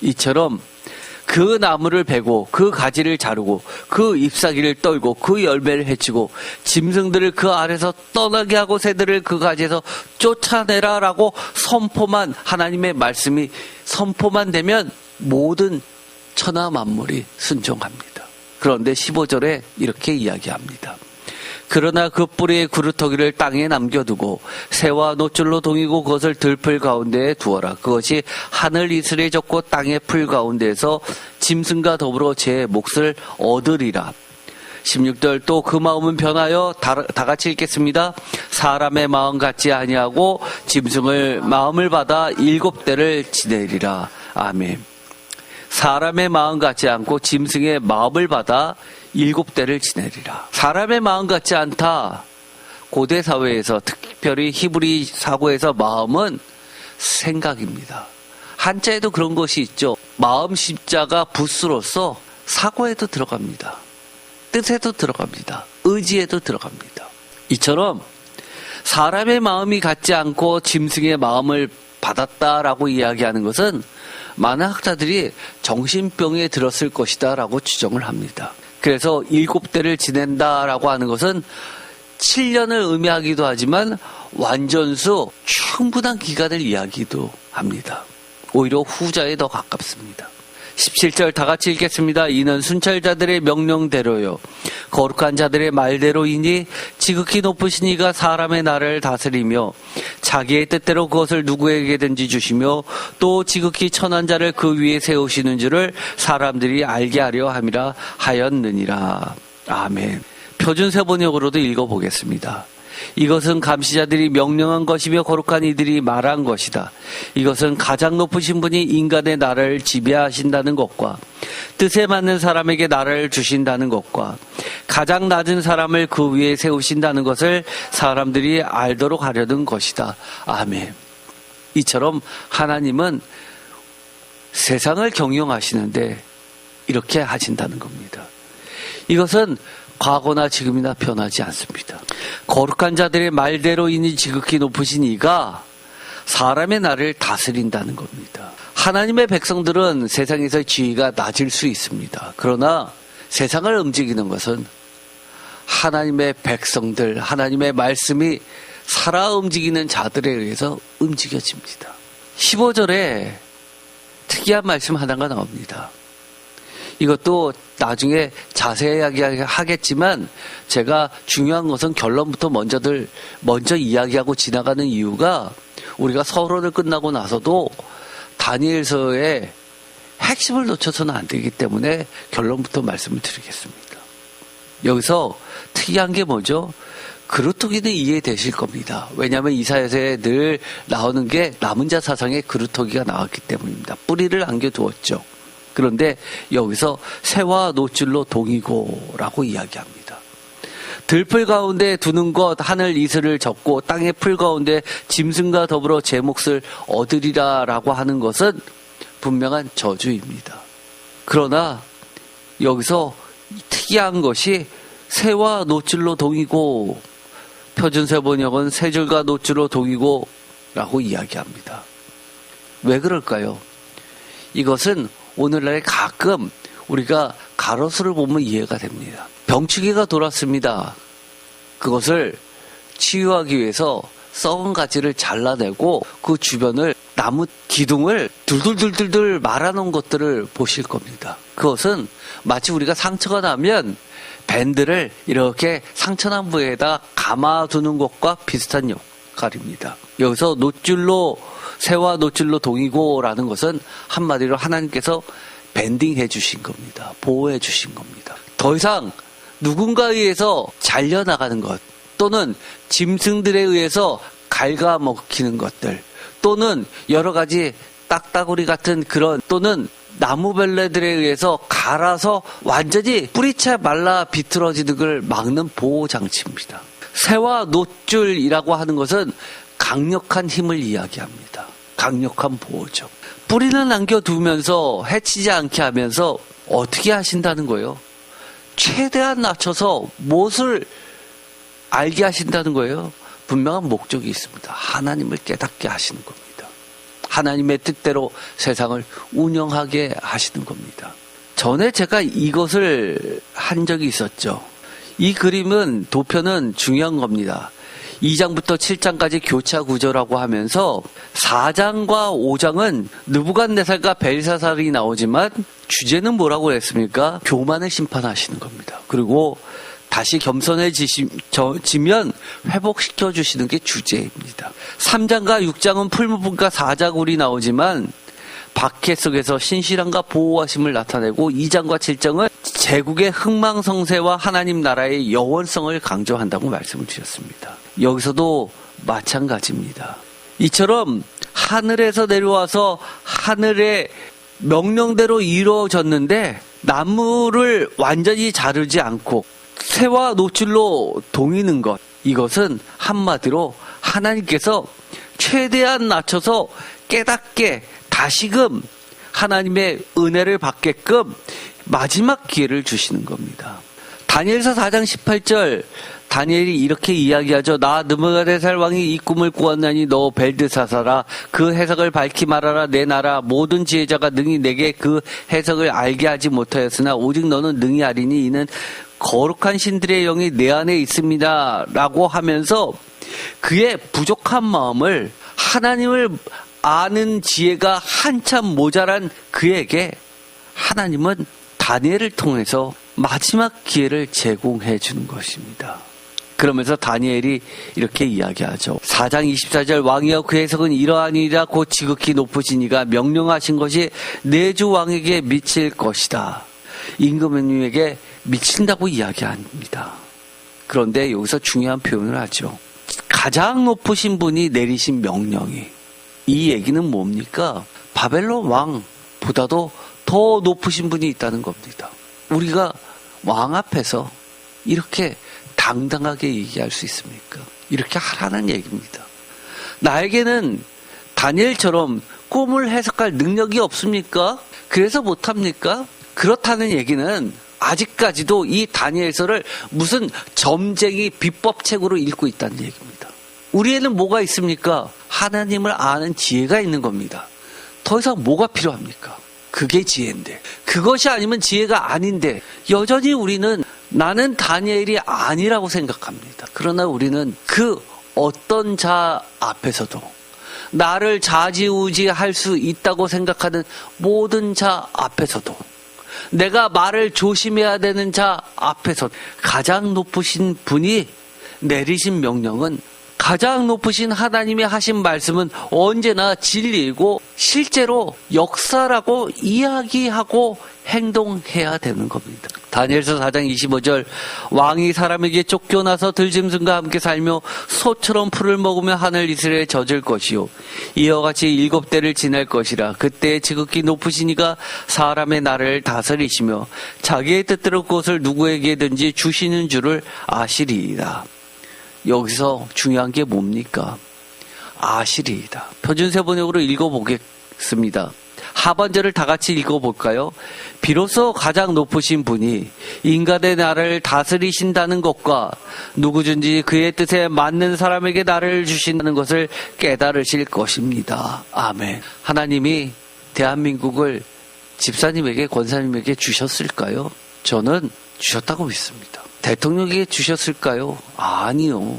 이처럼 그 나무를 베고 그 가지를 자르고 그 잎사귀를 떨고 그 열매를 해치고 짐승들을 그 아래서 떠나게 하고 새들을 그 가지에서 쫓아내라라고 선포만, 하나님의 말씀이 선포만 되면 모든 천하 만물이 순종합니다. 그런데 15절에 이렇게 이야기합니다. 그러나 그 뿌리의 구루터기를 땅에 남겨두고 새와 노줄로 동이고 그것을 들풀 가운데에 두어라. 그것이 하늘 이슬에 젖고 땅의 풀 가운데에서 짐승과 더불어 제 몫을 얻으리라. 16절 또 그 마음은 변하여 다 같이 읽겠습니다. 사람의 마음 같지 아니하고 짐승을 마음을 받아 7대를 지내리라. 아멘. 사람의 마음 같지 않고 짐승의 마음을 받아 7대를 지내리라. 사람의 마음 같지 않다. 고대 사회에서 특별히 히브리 사고에서 마음은 생각입니다. 한자에도 그런 것이 있죠. 마음 십자가 붓으로서 사고에도 들어갑니다. 뜻에도 들어갑니다. 의지에도 들어갑니다. 이처럼 사람의 마음이 같지 않고 짐승의 마음을 받았다라고 이야기하는 것은 많은 학자들이 정신병에 들었을 것이다 라고 추정을 합니다. 그래서 7대를 지낸다라고 하는 것은 7년을 의미하기도 하지만 완전수 충분한 기간을 이야기도 합니다. 오히려 후자에 더 가깝습니다. 17절 다 같이 읽겠습니다. 이는 순찰자들의 명령대로요 거룩한 자들의 말대로이니 지극히 높으신 이가 사람의 나라를 다스리며 자기의 뜻대로 그것을 누구에게든지 주시며 또 지극히 천한 자를 그 위에 세우시는 줄을 사람들이 알게 하려 함이라 하였느니라. 아멘. 표준세 번역으로도 읽어보겠습니다. 이것은 감시자들이 명령한 것이며 거룩한 이들이 말한 것이다. 이것은 가장 높으신 분이 인간의 나라를 지배하신다는 것과 뜻에 맞는 사람에게 나라를 주신다는 것과 가장 낮은 사람을 그 위에 세우신다는 것을 사람들이 알도록 하려는 것이다. 아멘. 이처럼 하나님은 세상을 경영하시는데 이렇게 하신다는 겁니다. 이것은 과거나 지금이나 변하지 않습니다. 거룩한 자들의 말대로이니 지극히 높으신 이가 사람의 나라를 다스린다는 겁니다. 하나님의 백성들은 세상에서 지위가 낮을 수 있습니다. 그러나 세상을 움직이는 것은 하나님의 백성들, 하나님의 말씀이 살아 움직이는 자들에 의해서 움직여집니다. 15절에 특이한 말씀 하나가 나옵니다. 이것도 나중에 자세히 이야기하겠지만 제가 중요한 것은 결론부터 먼저 이야기하고 지나가는 이유가 우리가 서론을 끝나고 나서도 다니엘서의 핵심을 놓쳐서는 안 되기 때문에 결론부터 말씀을 드리겠습니다. 여기서 특이한 게 뭐죠? 그루터기는 이해되실 겁니다. 왜냐하면 이사야서에 늘 나오는 게 남은 자 사상에 그루터기가 나왔기 때문입니다. 뿌리를 안겨두었죠. 그런데 여기서 새와 노줄로 동이고라고 이야기합니다. 들풀 가운데 두는 것 하늘 이슬을 젓고 땅의 풀 가운데 짐승과 더불어 제 몫을 얻으리라라고 하는 것은 분명한 저주입니다. 그러나 여기서 특이한 것이 새와 노줄로 동이고, 표준세 번역은 새 줄과 노줄로 동이고 라고 이야기합니다. 왜 그럴까요? 이것은 오늘날에 가끔 우리가 가로수를 보면 이해가 됩니다. 병치기가 돌았습니다. 그것을 치유하기 위해서 썩은 가지를 잘라내고 그 주변을 나무 기둥을 둘둘둘둘둘 말아놓은 것들을 보실 겁니다. 그것은 마치 우리가 상처가 나면 밴드를 이렇게 상처난 부위에다 감아두는 것과 비슷한 역할입니다. 여기서 새와 노줄로 동이고라는 것은 한마디로 하나님께서 밴딩해 주신 겁니다. 보호해 주신 겁니다. 더 이상 누군가에 의해서 잘려나가는 것 또는 짐승들에 의해서 갉아먹히는 것들 또는 여러 가지 딱따구리 같은 그런 또는 나무벌레들에 의해서 갈아서 완전히 뿌리채 말라 비틀어지는 걸 막는 보호장치입니다. 새와 노줄이라고 하는 것은 강력한 힘을 이야기합니다. 강력한 보호죠. 뿌리는 남겨두면서 해치지 않게 하면서 어떻게 하신다는 거예요? 최대한 낮춰서 무엇을 알게 하신다는 거예요? 분명한 목적이 있습니다. 하나님을 깨닫게 하시는 겁니다. 하나님의 뜻대로 세상을 운영하게 하시는 겁니다. 전에 제가 이것을 한 적이 있었죠. 이 그림은 도표는 중요한 겁니다. 2장부터 7장까지 교차 구조라고 하면서 4장과 5장은 느부갓네살과 벨사살이 나오지만 주제는 뭐라고 했습니까? 교만을 심판하시는 겁니다. 그리고 다시 겸손해지면 회복시켜 주시는 게 주제입니다. 3장과 6장은 풀무불과 사자굴이 나오지만 박해 속에서 신실함과 보호하심을 나타내고 2장과 7장은 제국의 흥망성쇠와 하나님 나라의 영원성을 강조한다고 말씀을 주셨습니다. 여기서도 마찬가지입니다. 이처럼 하늘에서 내려와서 하늘의 명령대로 이루어졌는데 나무를 완전히 자르지 않고 새와 노줄로 동이는 것, 이것은 한마디로 하나님께서 최대한 낮춰서 깨닫게 다시금 하나님의 은혜를 받게끔 마지막 기회를 주시는 겁니다. 다니엘서 4장 18절 다니엘이 이렇게 이야기하죠. 나 느부갓네살 왕이 이 꿈을 꾸었나니 너 벨드사사라 그 해석을 밝히 말하라. 내 나라 모든 지혜자가 능히 내게 그 해석을 알게 하지 못하였으나 오직 너는 능히 알리니 이는 거룩한 신들의 영이 내 안에 있습니다 라고 하면서 그의 부족한 마음을 하나님을 아는 지혜가 한참 모자란 그에게 하나님은 다니엘을 통해서 마지막 기회를 제공해 주는 것입니다. 그러면서 다니엘이 이렇게 이야기하죠. 4장 24절 왕이여 그 해석은 이러하니라 곧 지극히 높으신 이가 명령하신 것이 내 주 왕에게 미칠 것이다. 임금님에게 미친다고 이야기합니다. 그런데 여기서 중요한 표현을 하죠. 가장 높으신 분이 내리신 명령이 이 얘기는 뭡니까? 바벨론 왕보다도 더 높으신 분이 있다는 겁니다. 우리가 왕 앞에서 이렇게 당당하게 얘기할 수 있습니까? 이렇게 하라는 얘기입니다. 나에게는 다니엘처럼 꿈을 해석할 능력이 없습니까? 그래서 못합니까? 그렇다는 얘기는 아직까지도 이 다니엘서를 무슨 점쟁이 비법책으로 읽고 있다는 얘기입니다. 우리에는 뭐가 있습니까? 하나님을 아는 지혜가 있는 겁니다. 더 이상 뭐가 필요합니까? 그게 지혜인데, 그것이 아니면 지혜가 아닌데 여전히 우리는 나는 다니엘이 아니라고 생각합니다. 그러나 우리는 그 어떤 자 앞에서도 나를 좌지우지할 수 있다고 생각하는 모든 자 앞에서도 내가 말을 조심해야 되는 자 앞에서 가장 높으신 분이 내리신 명령은 가장 높으신 하나님이 하신 말씀은 언제나 진리이고 실제로 역사라고 이야기하고 행동해야 되는 겁니다. 다니엘서 4장 25절 왕이 사람에게 쫓겨나서 들짐승과 함께 살며 소처럼 풀을 먹으며 하늘 이슬에 젖을 것이요 이와 같이 7대를 지날 것이라. 그때 지극히 높으신 이가 사람의 나라를 다스리시며 자기의 뜻대로 그것을 누구에게든지 주시는 줄을 아시리이다. 여기서 중요한 게 뭡니까? 아시리이다. 표준세 번역으로 읽어보겠습니다. 하반절을 다 같이 읽어볼까요? 비로소 가장 높으신 분이 인간의 나라를 다스리신다는 것과 누구든지 그의 뜻에 맞는 사람에게 나라를 주신다는 것을 깨달으실 것입니다. 아멘. 하나님이 대한민국을 집사님에게, 권사님에게 주셨을까요? 저는 주셨다고 믿습니다. 대통령에게 주셨을까요? 아니요.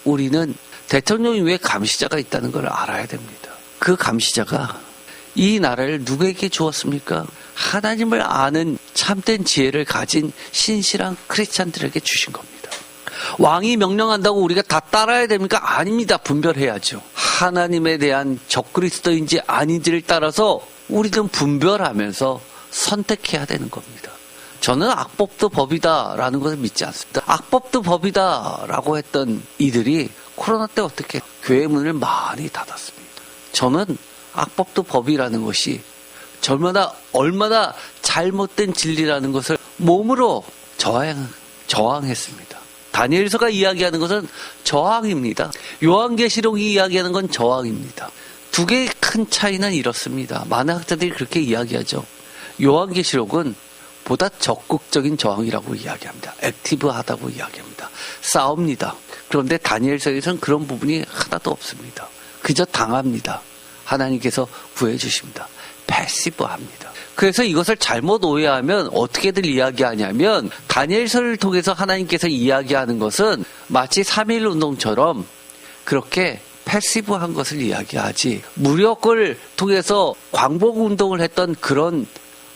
우리는 대통령이 왜 감시자가 있다는 걸 알아야 됩니다. 그 감시자가 이 나라를 누구에게 주었습니까? 하나님을 아는 참된 지혜를 가진 신실한 크리스찬들에게 주신 겁니다. 왕이 명령한다고 우리가 다 따라야 됩니까? 아닙니다. 분별해야죠. 하나님에 대한 적그리스도인지 아닌지를 따라서 우리는 분별하면서 선택해야 되는 겁니다. 저는 악법도 법이다라는 것을 믿지 않습니다. 악법도 법이다라고 했던 이들이 코로나 때 어떻게 교회 문을 많이 닫았습니다. 저는 악법도 법이라는 것이 얼마나 잘못된 진리라는 것을 몸으로 저항했습니다. 다니엘서가 이야기하는 것은 저항입니다. 요한계시록이 이야기하는 건 저항입니다. 두 개의 큰 차이는 이렇습니다. 많은 학자들이 그렇게 이야기하죠. 요한계시록은 보다 적극적인 저항이라고 이야기합니다. 액티브하다고 이야기합니다. 싸웁니다. 그런데 다니엘서에서는 그런 부분이 하나도 없습니다. 그저 당합니다. 하나님께서 구해주십니다. 패시브합니다. 그래서 이것을 잘못 오해하면 어떻게들 이야기하냐면 다니엘서를 통해서 하나님께서 이야기하는 것은 마치 3.1 운동처럼 그렇게 패시브한 것을 이야기하지 무력을 통해서 광복 운동을 했던 그런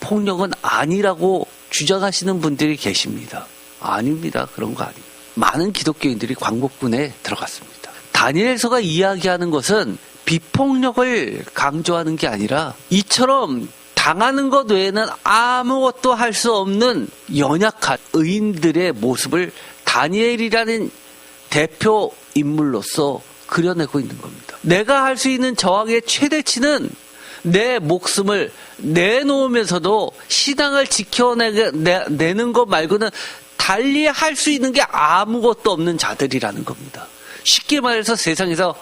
폭력은 아니라고 주장하시는 분들이 계십니다. 아닙니다. 그런 거 아닙니다. 많은 기독교인들이 광복군에 들어갔습니다. 다니엘서가 이야기하는 것은 비폭력을 강조하는 게 아니라 이처럼 당하는 것 외에는 아무것도 할 수 없는 연약한 의인들의 모습을 다니엘이라는 대표 인물로서 그려내고 있는 겁니다. 내가 할 수 있는 저항의 최대치는 내 목숨을 내놓으면서도 신앙을 지켜내는 것 말고는 달리 할 수 있는 게 아무것도 없는 자들이라는 겁니다. 쉽게 말해서 세상에서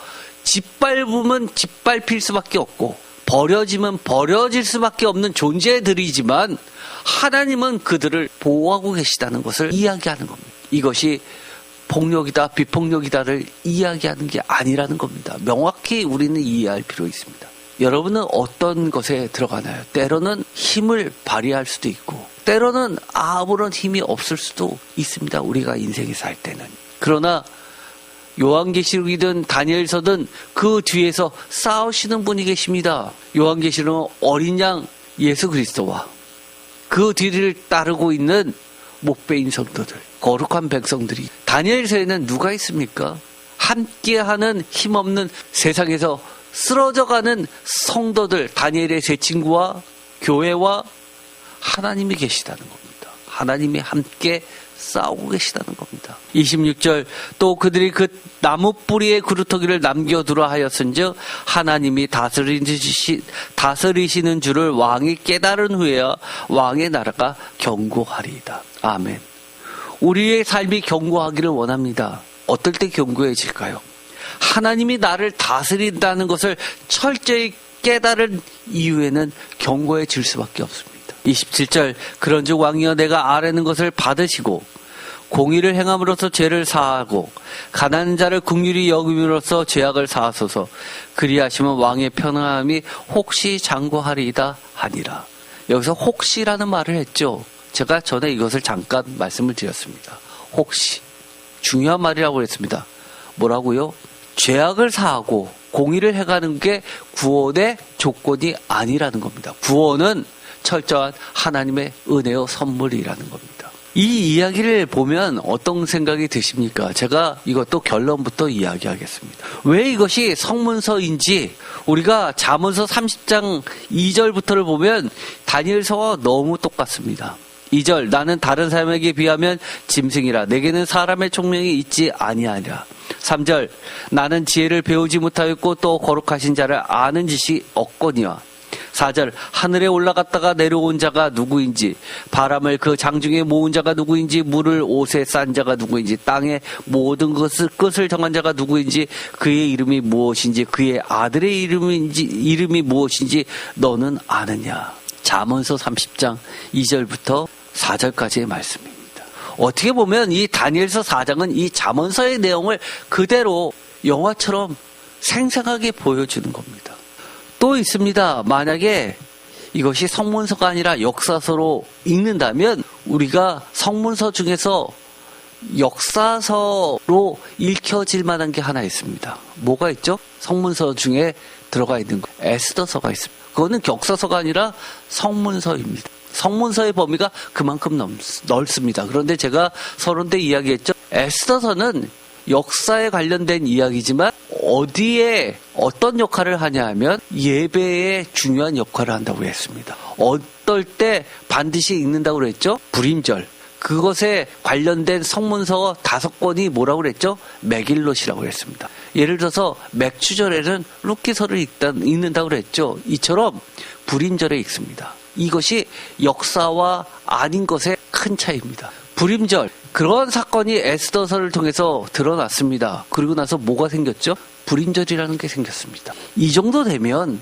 짓밟으면 짓밟힐 수밖에 없고 버려지면 버려질 수밖에 없는 존재들이지만 하나님은 그들을 보호하고 계시다는 것을 이야기하는 겁니다. 이것이 폭력이다 비폭력이다를 이야기하는 게 아니라는 겁니다. 명확히 우리는 이해할 필요 있습니다. 여러분은 어떤 것에 들어가나요? 때로는 힘을 발휘할 수도 있고 때로는 아무런 힘이 없을 수도 있습니다. 우리가 인생에 살 때는. 그러나 요한계시록이든 다니엘서든 그 뒤에서 싸우시는 분이 계십니다. 요한계시록은 어린 양 예수 그리스도와 그 뒤를 따르고 있는 목배인 성도들, 거룩한 백성들이. 다니엘서에는 누가 있습니까? 함께하는 힘없는 세상에서 쓰러져가는 성도들, 다니엘의 세 친구와 교회와 하나님이 계시다는 겁니다. 하나님이 함께 싸우고 계시다는 겁니다. 26절 또 그들이 그 나무 뿌리에 그루터기를 남겨두라 하였은즉 하나님이 다스리시는 줄을 왕이 깨달은 후에야 왕의 나라가 견고하리이다. 아멘. 우리의 삶이 견고하기를 원합니다. 어떨 때 견고해질까요? 하나님이 나를 다스린다는 것을 철저히 깨달은 이후에는 견고해질 수밖에 없습니다. 27절 그런즉 왕이여 내가 아뢰는 것을 받으시고 공의를 행함으로써 죄를 사하고 가난한 자를 긍휼히 여김으로써 죄악을 사하소서. 그리하시면 왕의 편안함이 혹시 장구하리이다 하니라. 여기서 혹시라는 말을 했죠. 제가 전에 이것을 잠깐 말씀을 드렸습니다. 혹시 중요한 말이라고 했습니다. 뭐라고요? 죄악을 사하고 공의를 해가는 게 구원의 조건이 아니라는 겁니다. 구원은 철저한 하나님의 은혜요 선물이라는 겁니다. 이 이야기를 보면 어떤 생각이 드십니까? 제가 이것도 결론부터 이야기하겠습니다. 왜 이것이 성문서인지 우리가 잠언서 30장 2절부터를 보면 다니엘서와 너무 똑같습니다. 2절 나는 다른 사람에게 비하면 짐승이라 내게는 사람의 총명이 있지 아니하니라. 3절 나는 지혜를 배우지 못하였고 또 거룩하신 자를 아는 지식이 없거니와. 4절 하늘에 올라갔다가 내려온 자가 누구인지 바람을 그 장중에 모은 자가 누구인지 물을 옷에 싼 자가 누구인지 땅의 모든 것을 정한 자가 누구인지 그의 이름이 무엇인지 그의 아들의 이름이 무엇인지 너는 아느냐. 잠언서 30장 2절부터 4절까지의 말씀입니다. 어떻게 보면 이 다니엘서 4장은 이 잠언서의 내용을 그대로 영화처럼 생생하게 보여주는 겁니다. 또 있습니다. 만약에 이것이 성문서가 아니라 역사서로 읽는다면 우리가 성문서 중에서 역사서로 읽혀질 만한 게 하나 있습니다. 뭐가 있죠? 성문서 중에 들어가 있는 거. 에스더서가 있습니다. 그거는 역사서가 아니라 성문서입니다. 성문서의 범위가 그만큼 넓습니다. 그런데 제가 서론때 이야기했죠. 에스더서는 역사에 관련된 이야기지만 어디에 어떤 역할을 하냐 하면 예배에 중요한 역할을 한다고 했습니다. 어떨 때 반드시 읽는다고 그랬죠? 불임절. 그것에 관련된 성문서 5권이 뭐라고 그랬죠? 메길롯이라고 했습니다. 예를 들어서 맥추절에는 룻기서를 읽는다고 그랬죠. 이처럼 불임절에 읽습니다. 이것이 역사와 아닌 것의 큰 차이입니다. 불임절, 그런 사건이 에스더서를 통해서 드러났습니다. 그리고 나서 뭐가 생겼죠? 불임절이라는 게 생겼습니다. 이 정도 되면,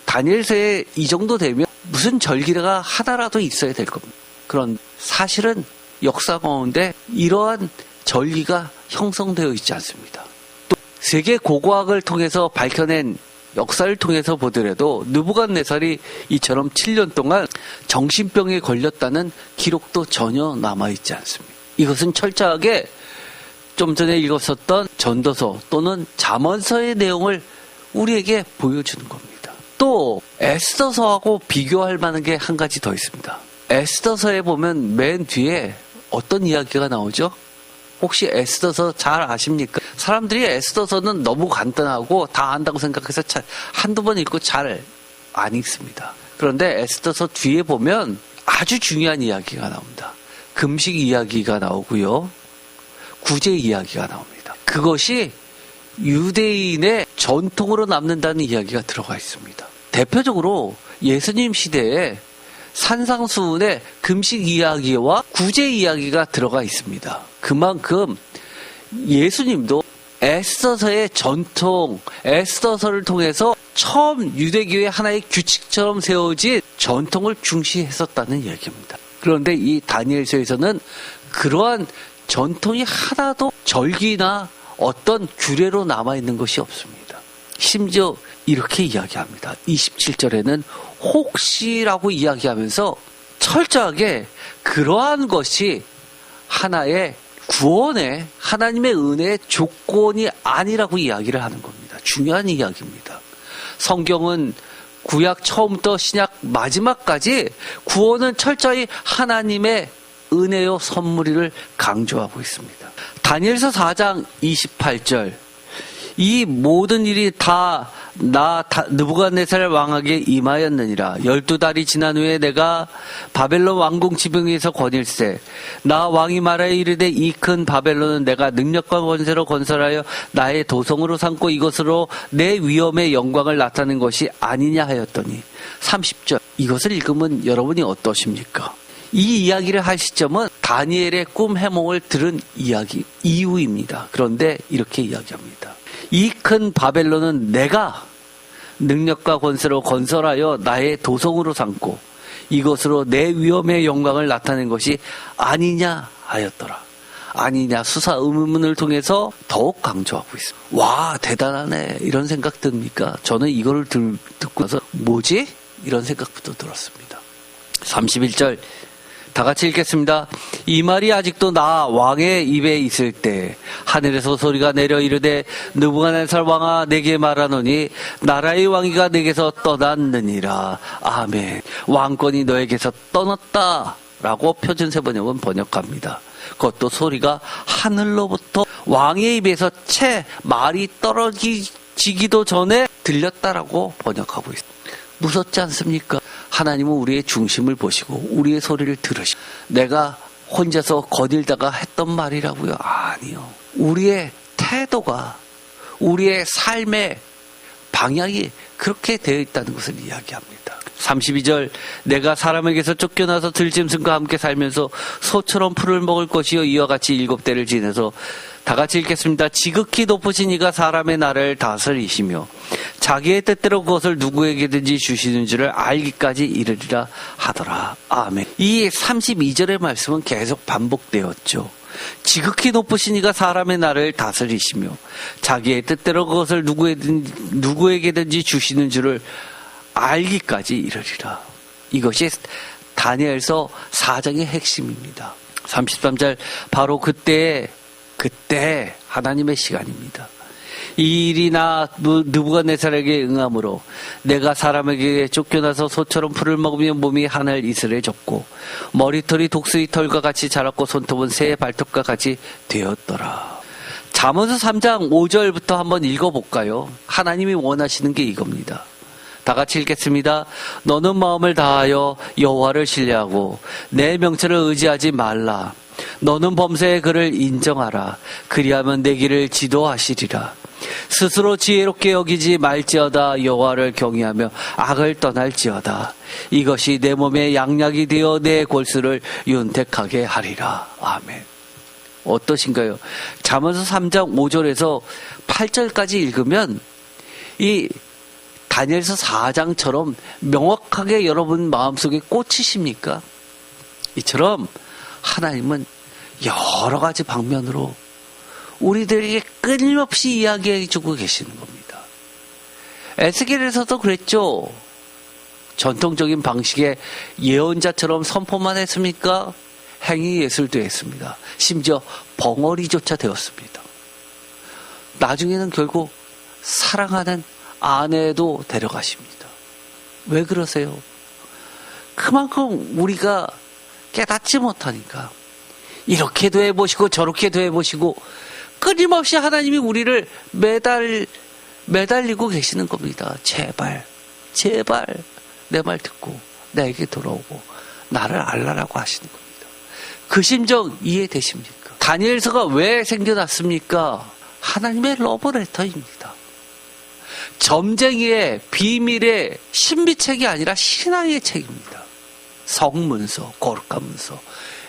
다니엘서에 이 정도 되면 무슨 절기가 하나라도 있어야 될 겁니다. 그런 사실은 역사 가운데 이러한 절기가 형성되어 있지 않습니다. 또 세계 고고학을 통해서 밝혀낸 역사를 통해서 보더라도 느부갓네살이 이처럼 7년 동안 정신병에 걸렸다는 기록도 전혀 남아있지 않습니다. 이것은 철저하게 좀 전에 읽었었던 전도서 또는 잠언서의 내용을 우리에게 보여주는 겁니다. 또 에스더서하고 비교할 만한 게 한 가지 더 있습니다. 에스더서에 보면 맨 뒤에 어떤 이야기가 나오죠? 혹시 에스더서 잘 아십니까? 사람들이 에스더서는 너무 간단하고 다 안다고 생각해서 한두 번 읽고 잘 안 읽습니다. 그런데 에스더서 뒤에 보면 아주 중요한 이야기가 나옵니다. 금식 이야기가 나오고요. 구제 이야기가 나옵니다. 그것이 유대인의 전통으로 남는다는 이야기가 들어가 있습니다. 대표적으로 예수님 시대에 산상수훈의 금식 이야기와 구제 이야기가 들어가 있습니다. 그만큼 예수님도 에스더서의 전통, 에스더서를 통해서 처음 유대교의 하나의 규칙처럼 세워진 전통을 중시했었다는 이야기입니다. 그런데 이 다니엘서에서는 그러한 전통이 하나도 절기나 어떤 규례로 남아있는 것이 없습니다. 심지어 이렇게 이야기합니다. 27절에는 혹시라고 이야기하면서 철저하게 그러한 것이 하나의 구원의 하나님의 은혜의 조건이 아니라고 이야기를 하는 겁니다. 중요한 이야기입니다. 성경은 구약 처음부터 신약 마지막까지 구원은 철저히 하나님의 은혜요 선물을 강조하고 있습니다. 다니엘서 4장 28절 이 모든 일이 다 느부갓네살 왕에게 임하였느니라. 12달이 지난 후에 내가 바벨론 왕궁 지붕에서 거닐세 나 왕이 말하여 이르되 이 큰 바벨론은 내가 능력과 권세로 건설하여 나의 도성으로 삼고 이것으로 내 위엄의 영광을 나타낸 것이 아니냐 하였더니 30절 이것을 읽으면 여러분이 어떠십니까? 이 이야기를 할 시점은 다니엘의 꿈 해몽을 들은 이후입니다. 그런데 이렇게 이야기합니다. 이 큰 바벨론은 내가 능력과 권세로 건설하여 나의 도성으로 삼고 이것으로 내 위엄의 영광을 나타낸 것이 아니냐 하였더라. 아니냐 수사 의문문을 통해서 더욱 강조하고 있습니다. 와 대단하네 이런 생각 듭니까? 저는 이거를 듣고 나서 뭐지? 이런 생각부터 들었습니다. 31절 다 같이 읽겠습니다. 이 말이 아직도 나 왕의 입에 있을 때 하늘에서 소리가 내려 이르되 느부갓네살 왕아 내게 말하노니 나라의 왕위가 내게서 떠났느니라. 아멘. 왕권이 너에게서 떠났다 라고 표준세 번역은 번역합니다. 그것도 소리가 하늘로부터 왕의 입에서 채 말이 떨어지기도 전에 들렸다라고 번역하고 있습니다. 무섭지 않습니까? 하나님은 우리의 중심을 보시고 우리의 소리를 들으시고 내가 혼자서 거닐다가 했던 말이라고요? 아니요. 우리의 태도가 우리의 삶의 방향이 그렇게 되어 있다는 것을 이야기합니다. 32절 내가 사람에게서 쫓겨나서 들짐승과 함께 살면서 소처럼 풀을 먹을 것이요 이와 같이 7대를 지내서 다 같이 읽겠습니다. 지극히 높으신 이가 사람의 나라를 다스리시며 자기의 뜻대로 그것을 누구에게든지 주시는 줄을 알기까지 이르리라 하더라. 아멘. 이 32절의 말씀은 계속 반복되었죠. 지극히 높으신 이가 사람의 나라를 다스리시며 자기의 뜻대로 그것을 누구에게든지 주시는 줄을 알기까지 이르리라. 이것이 다니엘서 4장의 핵심입니다. 33절 바로 그때 하나님의 시간입니다. 이 일이 나 느부갓네살에게 응함으로 내가 사람에게 쫓겨나서 소처럼 풀을 먹으며 몸이 하늘 이슬에 젖고 머리털이 독수리 털과 같이 자랐고 손톱은 새의 발톱과 같이 되었더라. 잠언서 3장 5절부터 한번 읽어볼까요? 하나님이 원하시는 게 이겁니다. 다 같이 읽겠습니다. 너는 마음을 다하여 여호와를 신뢰하고 내 명철을 의지하지 말라. 너는 범사의 그를 인정하라. 그리하면 내 길을 지도하시리라. 스스로 지혜롭게 여기지 말지어다. 여호와를 경외하며 악을 떠날지어다. 이것이 내 몸에 양약이 되어 내 골수를 윤택하게 하리라. 아멘. 어떠신가요? 잠언서 3장 5절에서 8절까지 읽으면 이 다니엘서 4장처럼 명확하게 여러분 마음속에 꽂히십니까? 이처럼 하나님은 여러 가지 방면으로 우리들에게 끊임없이 이야기해 주고 계시는 겁니다. 에스겔에서도 그랬죠. 전통적인 방식의 예언자처럼 선포만 했습니까? 행위 예술도 했습니다. 심지어 벙어리조차 되었습니다. 나중에는 결국 사랑하는 아내도 데려가십니다. 왜 그러세요? 그만큼 우리가 깨닫지 못하니까 이렇게도 해보시고 저렇게도 해보시고 끊임없이 하나님이 우리를 매달리고 계시는 겁니다. 제발 내 말 듣고 나에게 돌아오고 나를 알라라고 하시는 겁니다. 그 심정 이해되십니까? 다니엘서가 왜 생겨났습니까? 하나님의 러브레터입니다. 점쟁이의 비밀의 신비책이 아니라 신앙의 책입니다. 성문서, 거룩한 문서,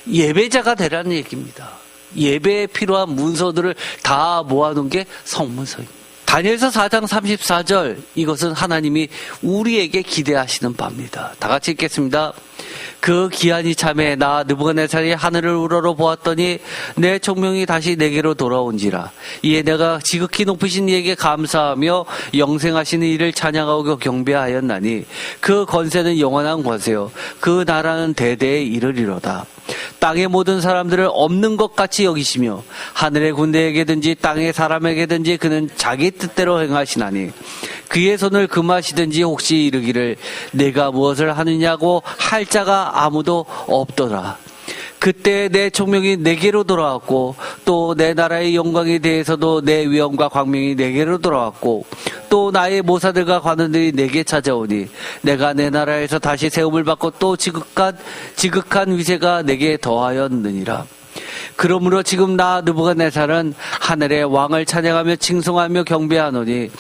예배자가 되라는 얘기입니다. 예배에 필요한 문서들을 다 모아놓은 게 성문서입니다. 다니엘서 4장 34절, 이것은 하나님이 우리에게 기대하시는 바입니다. 다 같이 읽겠습니다. 그 기한이 참에 나 느부갓네살이 하늘을 우러러 보았더니 내 총명이 다시 내게로 돌아온지라. 이에 내가 지극히 높으신 이에게 감사하며 영생하시는 이를 찬양하고 경배하였나니 그 권세는 영원한 권세요 그 나라는 대대에 이르리로다. 땅의 모든 사람들을 없는 것 같이 여기시며 하늘의 군대에게든지 땅의 사람에게든지 그는 자기 뜻대로 행하시나니 그의 손을 금하시든지 혹시 이르기를 내가 무엇을 하느냐고 할 자가 아무도 없더라. 그때 내 총명이 내게로 돌아왔고 또 내 나라의 영광에 대해서도 내 위엄과 광명이 내게로 돌아왔고 또 나의 모사들과 관원들이 내게 찾아오니 내가 내 나라에서 다시 세움을 받고 또 지극한 위세가 내게 더하였느니라. 그러므로 지금 나 느부갓네살은 하늘의 왕을 찬양하며 칭송하며 경배하노니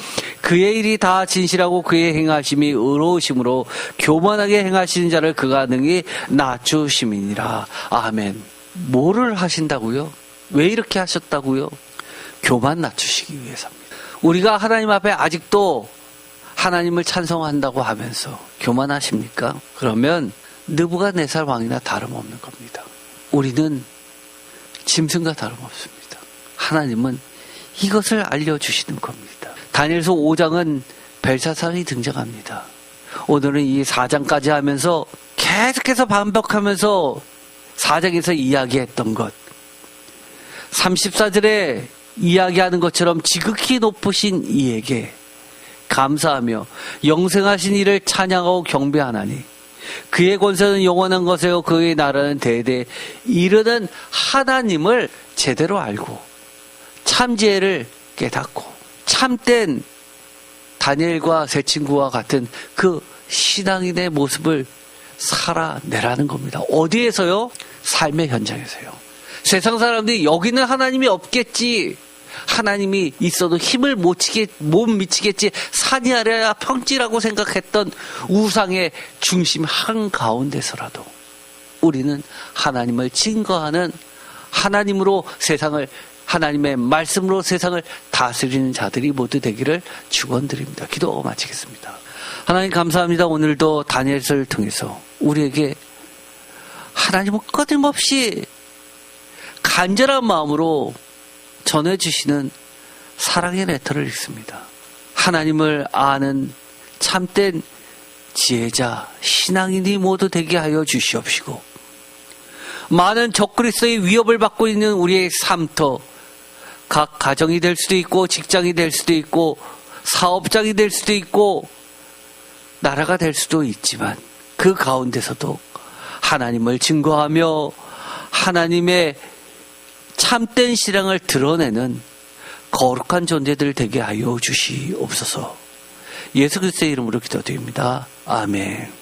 그의 일이 다 진실하고 그의 행하심이 의로우심으로 교만하게 행하시는 자를 그가 능히 낮추심이니라. 아멘. 뭐를 하신다고요? 왜 이렇게 하셨다고요? 교만 낮추시기 위해서입니다. 우리가 하나님 앞에 아직도 하나님을 찬송한다고 하면서 교만하십니까? 그러면 느부갓네살 왕이나 다름없는 겁니다. 우리는 짐승과 다름없습니다. 하나님은 이것을 알려주시는 겁니다. 다니엘서 5장은 벨사살이 등장합니다. 오늘은 이 4장까지 하면서 계속해서 반복하면서 4장에서 이야기했던 것, 34절에 이야기하는 것처럼 지극히 높으신 이에게 감사하며 영생하신 이를 찬양하고 경배하나니 그의 권세는 영원한 것이요 그의 나라는 대대에 이르는 하나님을 제대로 알고 참지혜를 깨닫고 참된 다니엘과 세 친구와 같은 그 신앙인의 모습을 살아내라는 겁니다. 어디에서요? 삶의 현장에서요. 세상 사람들이 여기는 하나님이 없겠지, 하나님이 있어도 힘을 못 미치겠지, 산이 아래야 평지라고 생각했던 우상의 중심 한가운데서라도 우리는 하나님을 증거하는, 하나님으로 세상을, 하나님의 말씀으로 세상을 다스리는 자들이 모두 되기를 축원드립니다. 기도 마치겠습니다. 하나님 감사합니다. 오늘도 다니엘서를 통해서 우리에게 하나님은 끊임없이 간절한 마음으로 전해주시는 사랑의 레터를 읽습니다. 하나님을 아는 참된 지혜자, 신앙인이 모두 되게 하여 주시옵시고 많은 적그리스도의 위협을 받고 있는 우리의 삶터, 각 가정이 될 수도 있고 직장이 될 수도 있고 사업장이 될 수도 있고 나라가 될 수도 있지만 그 가운데서도 하나님을 증거하며 하나님의 참된 신앙을 드러내는 거룩한 존재들 되게 하여 주시옵소서. 예수 그리스도의 이름으로 기도드립니다. 아멘.